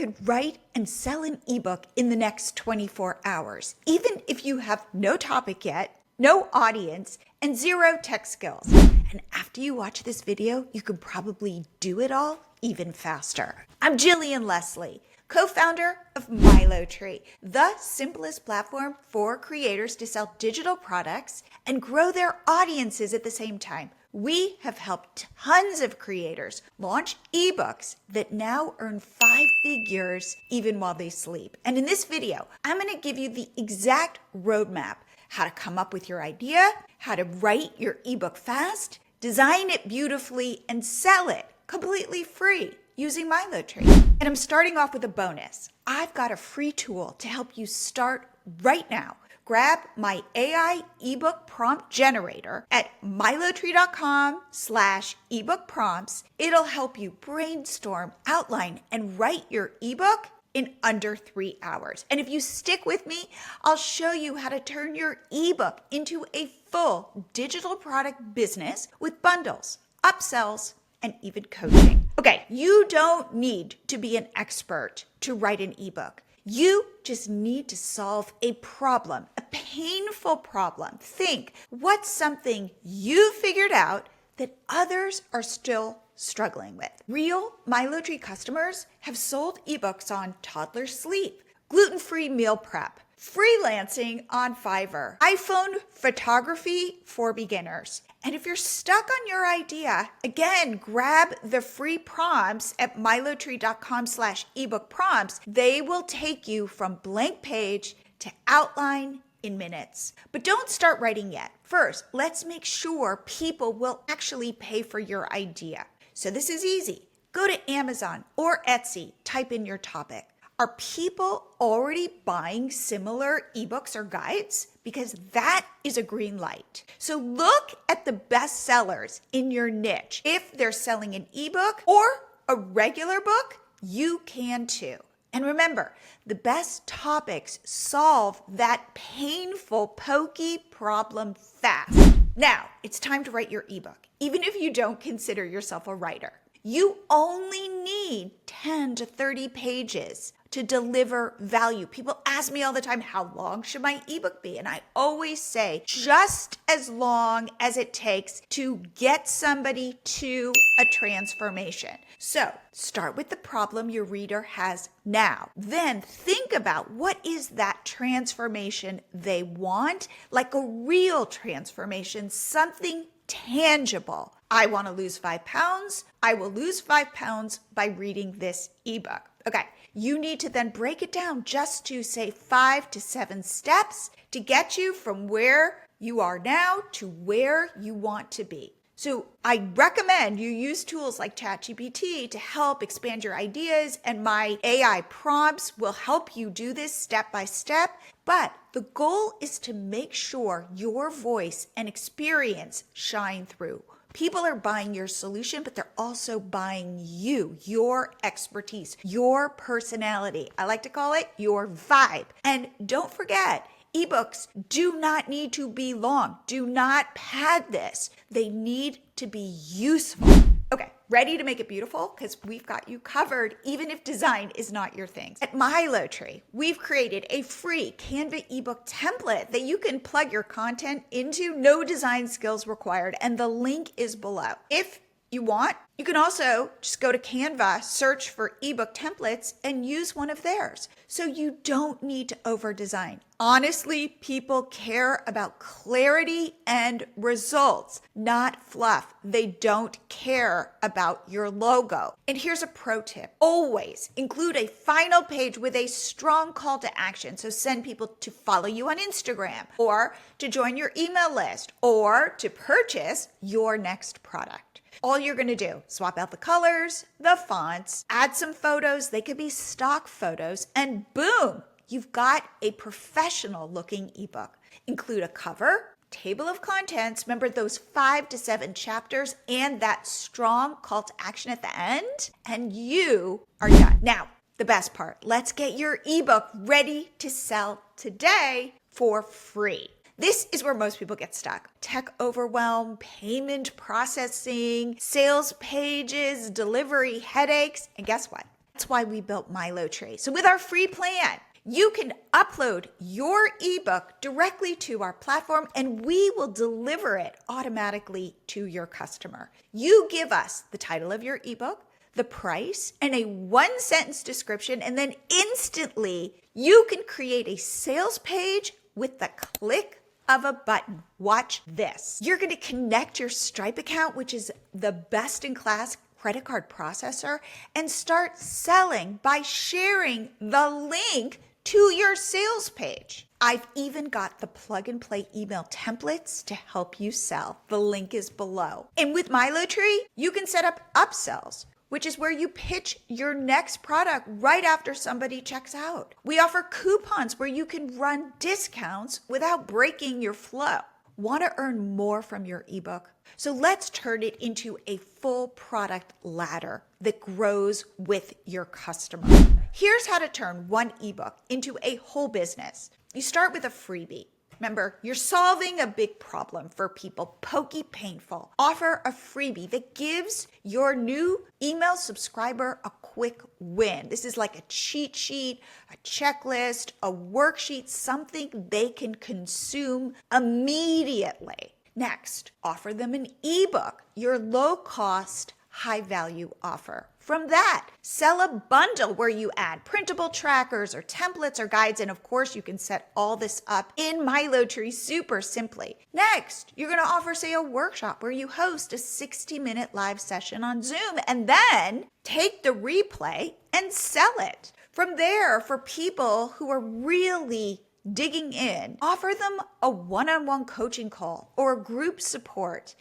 could write and sell an ebook in the next 24 hours, even if you have no topic yet, no audience, and zero tech skills. And after you watch this video, you can probably do it all even faster. I'm Jillian Leslie, co-founder of MiloTree, the simplest platform for creators to sell digital products and grow their audiences at the same time. We have helped tons of creators launch ebooks that now earn 5 figures even while they sleep. And in this video, I'm going to give you the exact roadmap: how to come up with your idea, how to write your ebook fast, design it beautifully, and sell it completely free using MiloTree. And I'm starting off with a bonus. I've got a free tool to help you start right now. Grab my AI ebook prompt generator at milotree.com/ebook prompts. It'll help you brainstorm, outline, and write your ebook in under 3 hours. And if you stick with me, I'll show you how to turn your ebook into a full digital product business with bundles, upsells, and even coaching. Okay, you don't need to be an expert to write an ebook. You just need to solve a problem, a painful problem. Think, what's something you figured out that others are still struggling with? Real MiloTree customers have sold ebooks on toddler sleep, gluten-free meal prep, freelancing on Fiverr, iPhone photography for beginners. And if you're stuck on your idea, again, grab the free prompts at milotree.com/ebook prompts. They will take you from blank page to outline in minutes. But don't start writing yet. First, let's make sure people will actually pay for your idea. So this is easy. Go to Amazon or Etsy, type in your topic. Are people already buying similar ebooks or guides? Because that is a green light. So look at the best sellers in your niche. If they're selling an ebook or a regular book, you can too. And remember, the best topics solve that painful, pokey problem fast. Now, it's time to write your ebook, even if you don't consider yourself a writer. You only need 10 to 30 pages to deliver value. People ask me all the time, how long should my ebook be? And I always say, just as long as it takes to get somebody to a transformation. So start with the problem your reader has now. Then think about what is that transformation they want, like a real transformation, something tangible. I want to lose 5 pounds. I will lose 5 pounds by reading this ebook. Okay, you need to then break it down just to say 5 to 7 steps to get you from where you are now to where you want to be. So I recommend you use tools like ChatGPT to help expand your ideas, and my AI prompts will help you do this step by step. But the goal is to make sure your voice and experience shine through. People are buying your solution, but they're also buying you, your expertise, your personality. I like to call it your vibe. And don't forget, ebooks do not need to be long. Do not pad this. They need to be useful. Okay, ready to make it beautiful? Because we've got you covered, even if design is not your thing. At MiloTree, we've created a free Canva ebook template that you can plug your content into, no design skills required, and the link is below. If you want, you can also just go to Canva, search for ebook templates, and use one of theirs. So you don't need to over-design. Honestly, people care about clarity and results, not fluff. They don't care about your logo. And here's a pro tip. Always include a final page with a strong call to action. So send people to follow you on Instagram, or to join your email list, or to purchase your next product. All you're going to do, swap out the colors, the fonts, add some photos. They could be stock photos, and boom, you've got a professional looking ebook. Include a cover, table of contents, remember those 5 to 7 chapters, and that strong call to action at the end, and you are done. Now, the best part, let's get your ebook ready to sell today for free. This is where most people get stuck. Tech overwhelm, payment processing, sales pages, delivery headaches, and guess what? That's why we built MiloTree. So with our free plan, you can upload your ebook directly to our platform and we will deliver it automatically to your customer. You give us the title of your ebook, the price, and a 1-sentence description, and then instantly you can create a sales page with the click of a button. Watch this. You're going to connect your Stripe account, which is the best-in-class credit card processor, and start selling by sharing the link to your sales page. I've even got the plug and play email templates to help you sell. The link is below. And with MiloTree, you can set up upsells, which is where you pitch your next product right after somebody checks out. We offer coupons where you can run discounts without breaking your flow. Want to earn more from your ebook? So let's turn it into a full product ladder that grows with your customer. Here's how to turn one ebook into a whole business. You start with a freebie. Remember, you're solving a big problem for people, pokey painful. Offer a freebie that gives your new email subscriber a quick win. This is like a cheat sheet, a checklist, a worksheet, something they can consume immediately. Next, offer them an ebook, your low-cost, high-value offer. From that, sell a bundle where you add printable trackers or templates or guides, and of course, you can set all this up in MiloTree super simply. Next, you're going to offer, say, a workshop where you host a 60-minute live session on Zoom, and then take the replay and sell it. From there, for people who are really digging in, offer them a one-on-one coaching call or group support,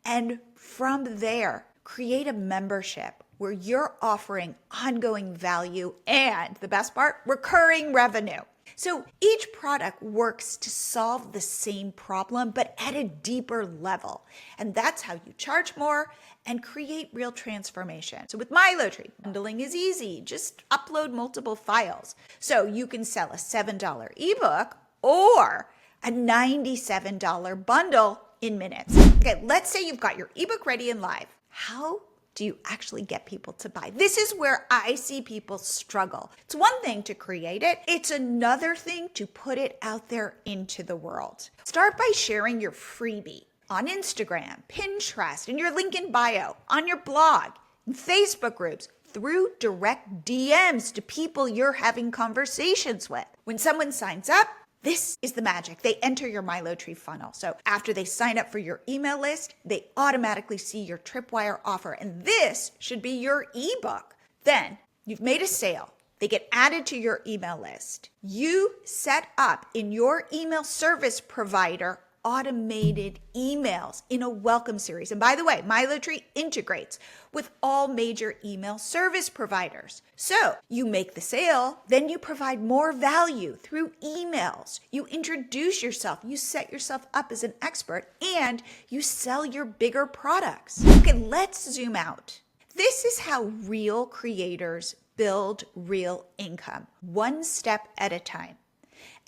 and from there, create a membership where you're offering ongoing value and, the best part, recurring revenue. So each product works to solve the same problem, but at a deeper level. And that's how you charge more and create real transformation. So with MiloTree, bundling is easy. Just upload multiple files. So you can sell a $7 ebook or a $97 bundle in minutes. Okay, let's say you've got your ebook ready and live. How do you actually get people to buy? This is where I see people struggle. It's one thing to create it. It's another thing to put it out there into the world. Start by sharing your freebie on Instagram, Pinterest, in your link in bio, on your blog, in Facebook groups, through direct DMs to people you're having conversations with. When someone signs up, this is the magic. They enter your MiloTree funnel. So after they sign up for your email list, they automatically see your Tripwire offer. And this should be your ebook. Then you've made a sale. They get added to your email list. You set up in your email service provider automated emails in a welcome series. And by the way, MiloTree integrates with all major email service providers. So you make the sale, then you provide more value through emails. You introduce yourself, you set yourself up as an expert, and you sell your bigger products. Okay, let's zoom out. This is how real creators build real income, one step at a time.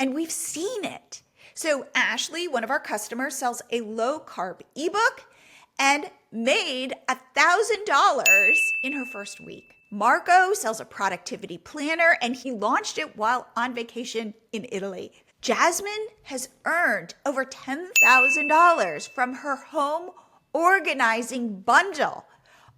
And we've seen it. So Ashley, one of our customers, sells a low-carb ebook and made $1,000 in her first week. Marco sells a productivity planner and he launched it while on vacation in Italy. Jasmine has earned over $10,000 from her home organizing bundle,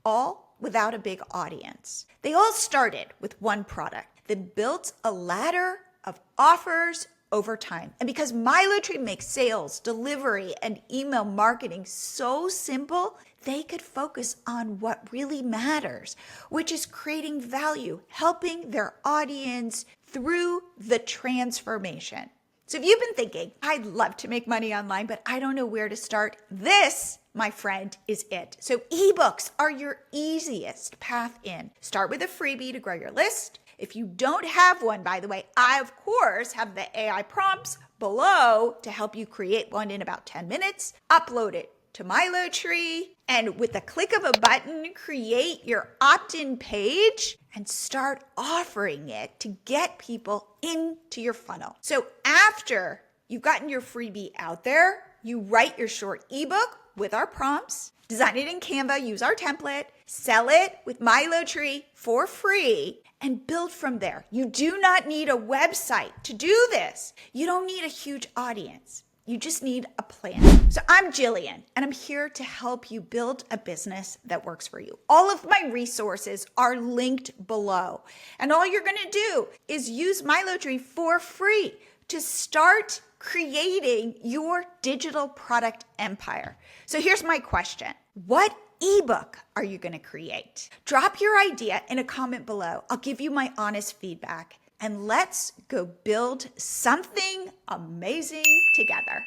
all without a big audience. They all started with one product that built a ladder of offers over time. And because MiloTree makes sales, delivery, and email marketing so simple, they could focus on what really matters, which is creating value, helping their audience through the transformation. So if you've been thinking, I'd love to make money online, but I don't know where to start, this, my friend, is it. So ebooks are your easiest path in. Start with a freebie to grow your list. If you don't have one, by the way, I, of course, have the AI prompts below to help you create one in about 10 minutes. Upload it to MiloTree, and with the click of a button, create your opt-in page and start offering it to get people into your funnel. So after you've gotten your freebie out there, you write your short ebook with our prompts, design it in Canva, use our template, sell it with MiloTree for free, and build from there. You do not need a website to do this. You don't need a huge audience. You just need a plan. So I'm Jillian, and I'm here to help you build a business that works for you. All of my resources are linked below. And all you're gonna do is use MiloTree for free to start creating your digital product empire. So here's my question. What ebook are you gonna create? Drop your idea in a comment below. I'll give you my honest feedback. And let's go build something amazing together.